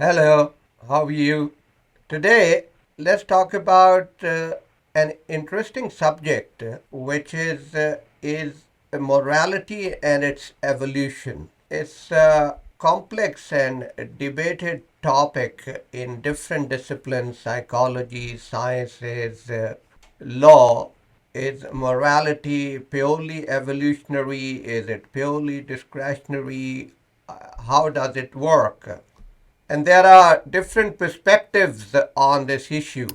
Hello, how are you? Today, let's talk about an interesting subject, which is morality and its evolution. It's a complex and debated topic in different disciplines: psychology, sciences, law. Is morality purely evolutionary? Is it purely discretionary? How does it work? And there are different perspectives on this issue.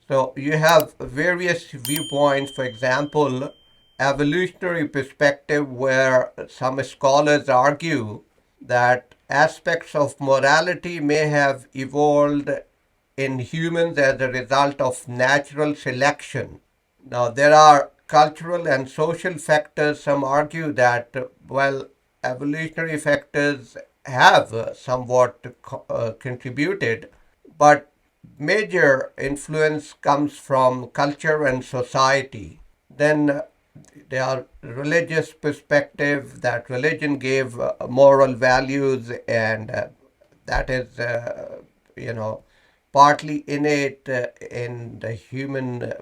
So you have various viewpoints. For example, evolutionary perspective, where some scholars argue that aspects of morality may have evolved in humans as a result of natural selection. Now, there are cultural and social factors. Some argue that, well, evolutionary factors have somewhat contributed, but major influence comes from culture and society. Then there are religious perspective that religion gave moral values, and that is, you know, partly innate in the human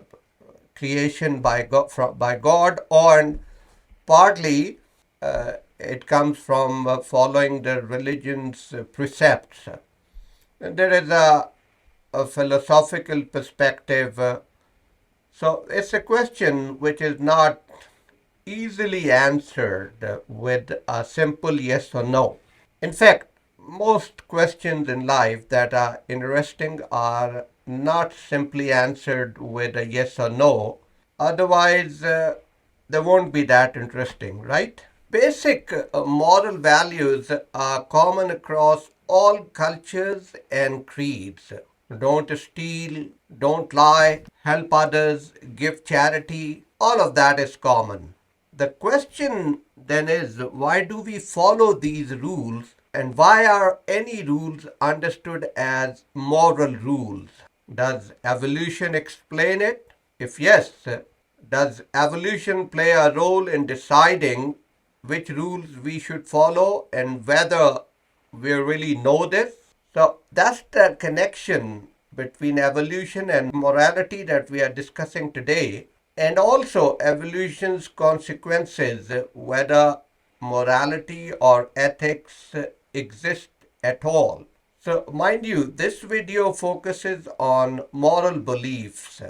creation by God, or partly it comes from following the religion's precepts. And there is a philosophical perspective. So it's a question which is not easily answered with a simple yes or no. In fact, most questions in life that are interesting are not simply answered with a yes or no. Otherwise, they won't be that interesting, right? Basic moral values are common across all cultures and creeds. Don't steal, don't lie, help others, give charity. All of that is common. The question then is, why do we follow these rules, and why are any rules understood as moral rules? Does evolution explain it? If yes, does evolution play a role in deciding which rules we should follow and whether we really know this? So that's the connection between evolution and morality that we are discussing today, and also evolution's consequences, whether morality or ethics exist at all. So, mind you, this video focuses on moral beliefs,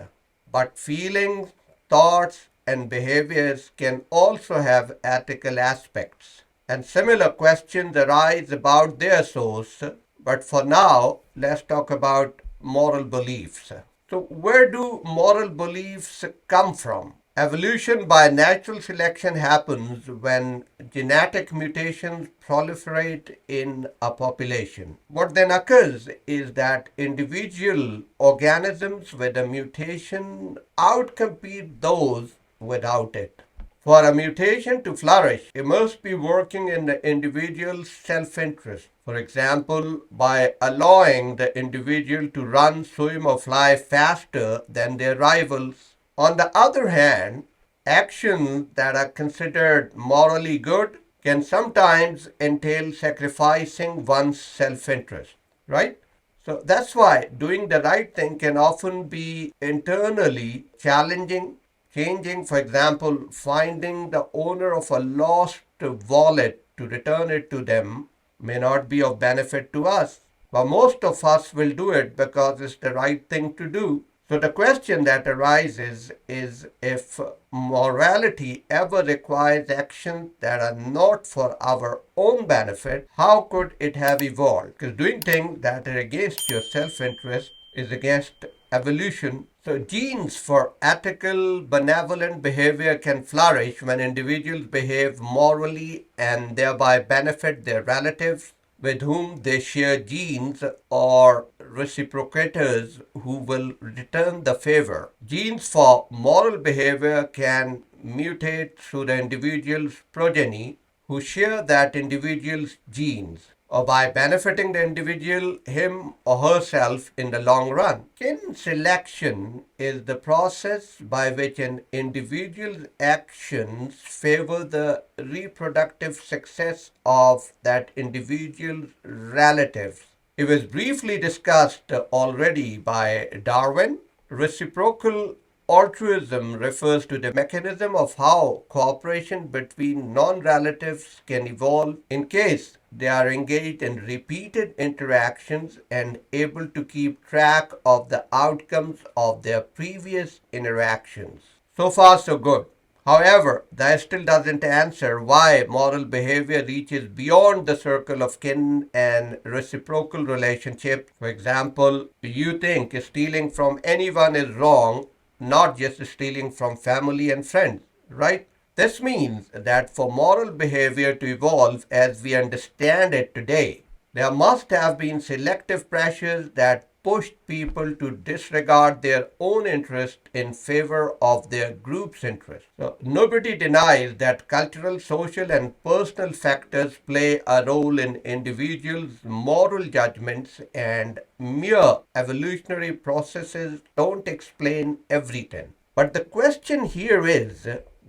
but feelings, thoughts, and behaviors can also have ethical aspects. And similar questions arise about their source. But for now, let's talk about moral beliefs. So, where do moral beliefs come from? Evolution by natural selection happens when genetic mutations proliferate in a population. What then occurs is that individual organisms with a mutation outcompete those without it. For a mutation to flourish, it must be working in the individual's self interest. For example, by allowing the individual to run, swim, or fly faster than their rivals. On the other hand, actions that are considered morally good can sometimes entail sacrificing one's self interest, right? So that's why doing the right thing can often be internally challenging, changing. For example, finding the owner of a lost wallet to return it to them may not be of benefit to us, but most of us will do it because it's the right thing to do. So the question that arises is, if morality ever requires actions that are not for our own benefit, how could it have evolved? Because doing things that are against your self-interest is against evolution. So genes for ethical, benevolent behavior can flourish when individuals behave morally and thereby benefit their relatives with whom they share genes, or reciprocators who will return the favor. Genes for moral behavior can mutate through the individual's progeny who share that individual's genes, or by benefiting the individual, him or herself, in the long run. Kin selection is the process by which an individual's actions favor the reproductive success of that individual's relatives. It was briefly discussed already by Darwin. Reciprocal altruism refers to the mechanism of how cooperation between non relatives can evolve in case they are engaged in repeated interactions and able to keep track of the outcomes of their previous interactions. So far, so good. However, that still doesn't answer why moral behavior reaches beyond the circle of kin and reciprocal relationship. For example, you think stealing from anyone is wrong, not just stealing from family and friends, right? This means that for moral behavior to evolve as we understand it today, there must have been selective pressures that pushed people to disregard their own interest in favor of their group's interest. So, nobody denies that cultural, social, and personal factors play a role in individuals' moral judgments, and mere evolutionary processes don't explain everything. But the question here is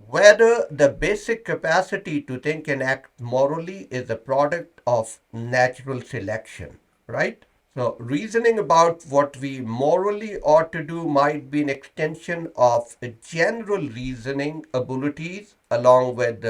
whether the basic capacity to think and act morally is a product of natural selection, right? So, reasoning about what we morally ought to do might be an extension of general reasoning abilities along with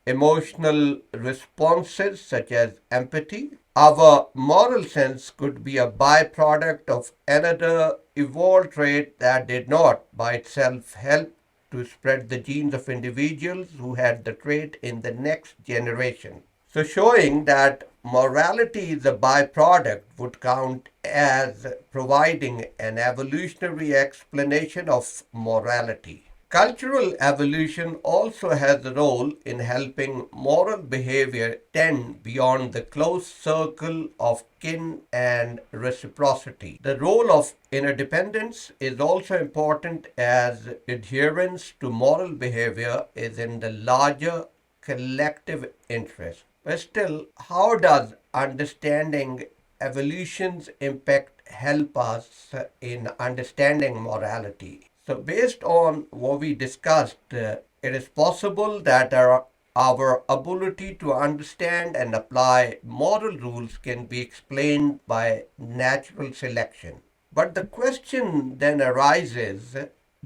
emotional responses such as empathy. Our moral sense could be a byproduct of another evolved trait that did not by itself help to spread the genes of individuals who had the trait in the next generation. So, showing that morality is a byproduct would count as providing an evolutionary explanation of morality. Cultural evolution also has a role in helping moral behavior tend beyond the close circle of kin and reciprocity. The role of interdependence is also important as adherence to moral behavior is in the larger collective interest. But still, how does understanding evolution's impact help us in understanding morality? So, based on what we discussed, it is possible that our ability to understand and apply moral rules can be explained by natural selection. But the question then arises,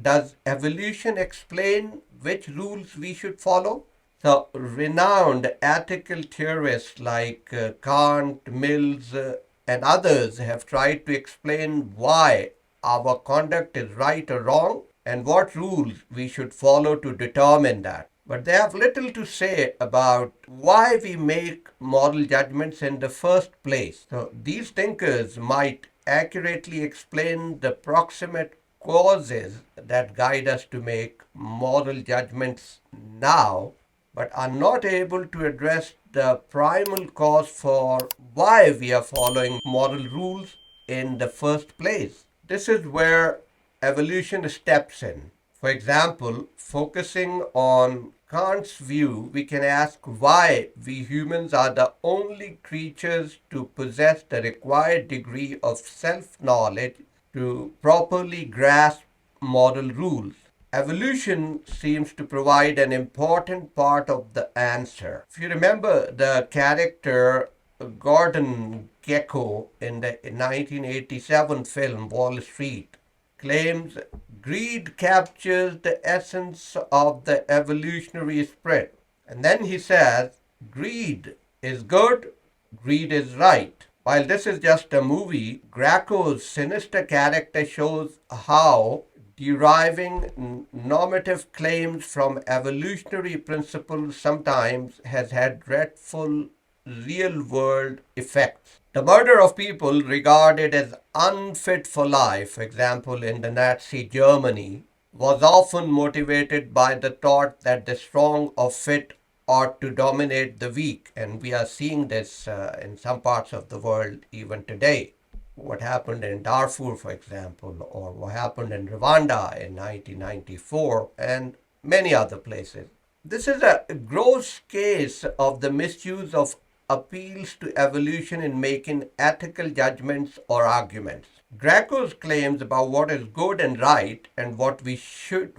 does evolution explain which rules we should follow? So, renowned ethical theorists like Kant, Mills, and others have tried to explain why our conduct is right or wrong and what rules we should follow to determine that. But they have little to say about why we make moral judgments in the first place. So, these thinkers might accurately explain the proximate causes that guide us to make moral judgments now, but are not able to address the primal cause for why we are following moral rules in the first place. This is where evolution steps in. For example, focusing on Kant's view, we can ask why we humans are the only creatures to possess the required degree of self knowledge to properly grasp moral rules. Evolution seems to provide an important part of the answer. If you remember the character Gordon Gekko in the 1987 film Wall Street, claims greed captures the essence of the evolutionary spirit. And then he says, greed is good, greed is right. While this is just a movie, Greco's sinister character shows how deriving normative claims from evolutionary principles sometimes has had dreadful real world effects. The murder of people regarded as unfit for life, for example, in the Nazi Germany, was often motivated by the thought that the strong or fit ought to dominate the weak. And we are seeing this in some parts of the world even today. What happened in Darfur, for example, or what happened in Rwanda in 1994, and many other places. This is a gross case of the misuse of appeals to evolution in making ethical judgments or arguments. Greco's claims about what is good and right and what we should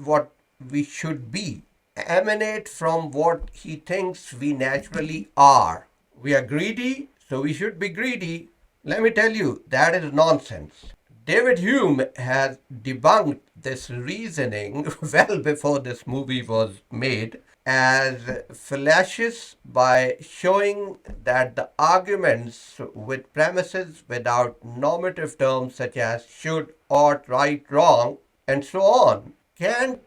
be emanate from what he thinks we naturally are. We are greedy, so we should be greedy. Let me tell you, that is nonsense. David Hume has debunked this reasoning well before this movie was made as fallacious by showing that the arguments with premises without normative terms such as should, ought, right, wrong, and so on can't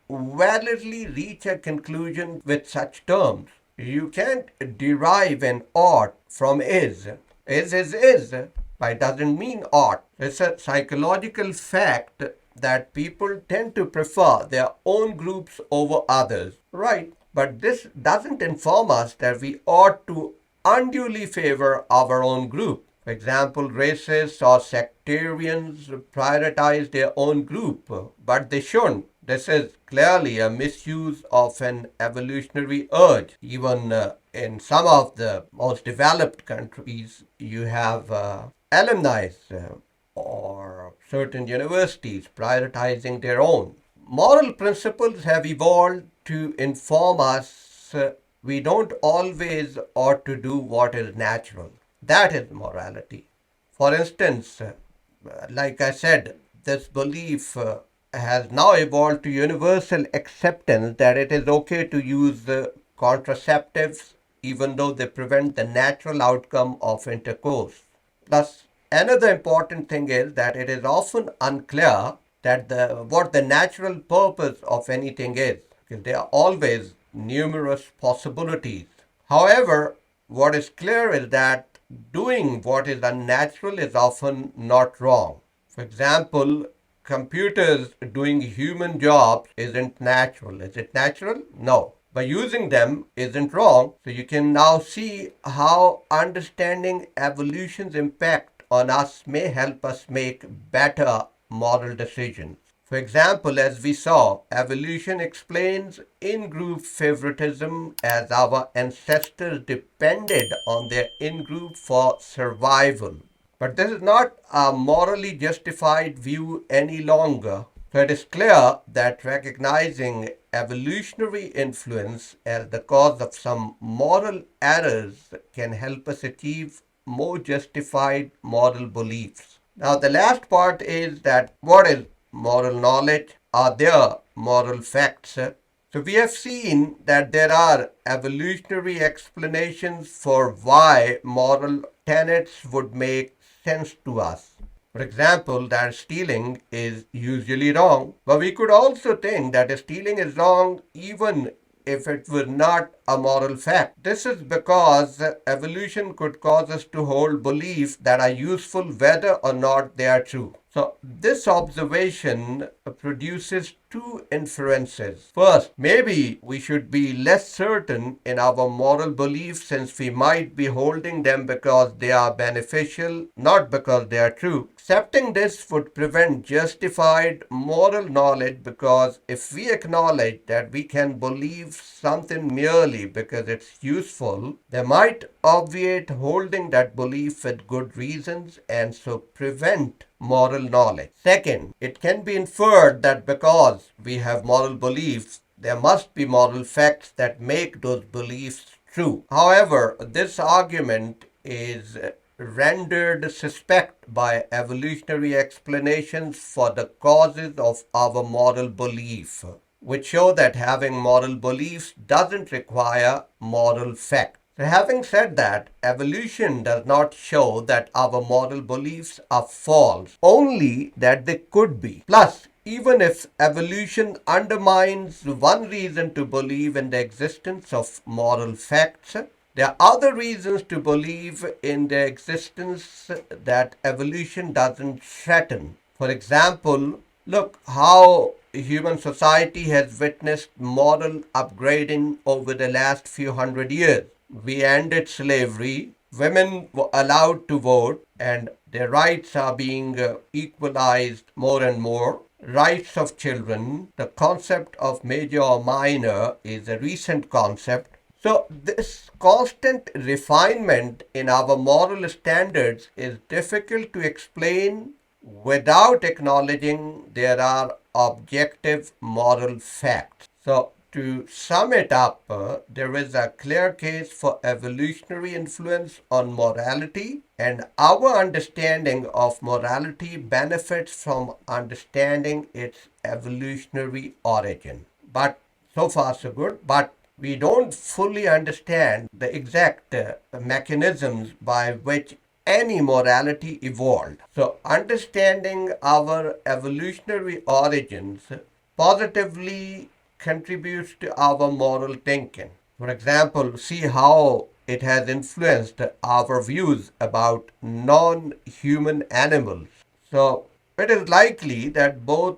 validly reach a conclusion with such terms. You can't derive an ought from is. Is, but doesn't mean ought. It's a psychological fact that people tend to prefer their own groups over others. Right. But this doesn't inform us that we ought to unduly favor our own group. For example, racists or sectarians prioritize their own group, but they shouldn't. This is clearly a misuse of an evolutionary urge. Even in some of the most developed countries, you have alumni or certain universities prioritizing their own. Moral principles have evolved to inform us we don't always ought to do what is natural. That is morality. For instance, like I said, this belief has now evolved to universal acceptance that it is okay to use contraceptives even though they prevent the natural outcome of intercourse. Plus, another important thing is that it is often unclear that what the natural purpose of anything is, because there are always numerous possibilities. However, what is clear is that doing what is unnatural is often not wrong. For example, computers doing human jobs isn't natural. Is it natural? No. But using them isn't wrong. So you can now see how understanding evolution's impact on us may help us make better moral decisions. For example, as we saw, evolution explains in-group favoritism as our ancestors depended on their in-group for survival. But this is not a morally justified view any longer. So it is clear that recognizing evolutionary influence as the cause of some moral errors can help us achieve more justified moral beliefs. Now, the last part is that what is moral knowledge? Are there moral facts? So we have seen that there are evolutionary explanations for why moral tenets would make sense to us. For example, that stealing is usually wrong, but we could also think that stealing is wrong even if it were not a moral fact. This is because evolution could cause us to hold beliefs that are useful whether or not they are true. So, this observation produces two inferences. First, maybe we should be less certain in our moral beliefs since we might be holding them because they are beneficial, not because they are true. Accepting this would prevent justified moral knowledge because if we acknowledge that we can believe something merely because it's useful, they might obviate holding that belief with good reasons and so prevent moral knowledge. Second, it can be inferred that because we have moral beliefs, there must be moral facts that make those beliefs true. However, this argument is rendered suspect by evolutionary explanations for the causes of our moral belief, which show that having moral beliefs doesn't require moral fact. So having said that, evolution does not show that our moral beliefs are false, only that they could be. Plus, even if evolution undermines one reason to believe in the existence of moral facts, there are other reasons to believe in the existence that evolution doesn't threaten. For example, look how human society has witnessed moral upgrading over the last few hundred years. We ended slavery, women were allowed to vote, and their rights are being equalized more and more. Rights of children, the concept of major or minor is a recent concept. So, this constant refinement in our moral standards is difficult to explain without acknowledging there are objective moral facts. So, to sum it up, there is a clear case for evolutionary influence on morality, and our understanding of morality benefits from understanding its evolutionary origin. But so far, so good. But we don't fully understand the exact mechanisms by which any morality evolved. So, understanding our evolutionary origins positively contributes to our moral thinking. For example, see how it has influenced our views about non human animals. So, it is likely that both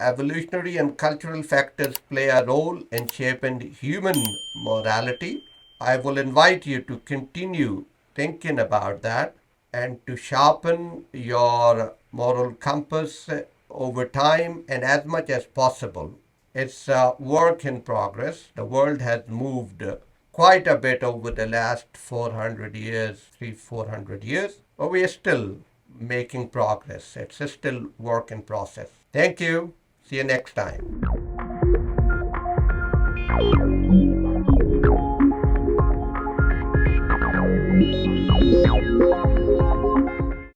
evolutionary and cultural factors play a role in shaping human morality. I will invite you to continue thinking about that and to sharpen your moral compass over time and as much as possible. It's a work in progress. The world has moved quite a bit over the last 400 years, 400 years, but we are still making progress. It's still work in process. Thank you. See you next time.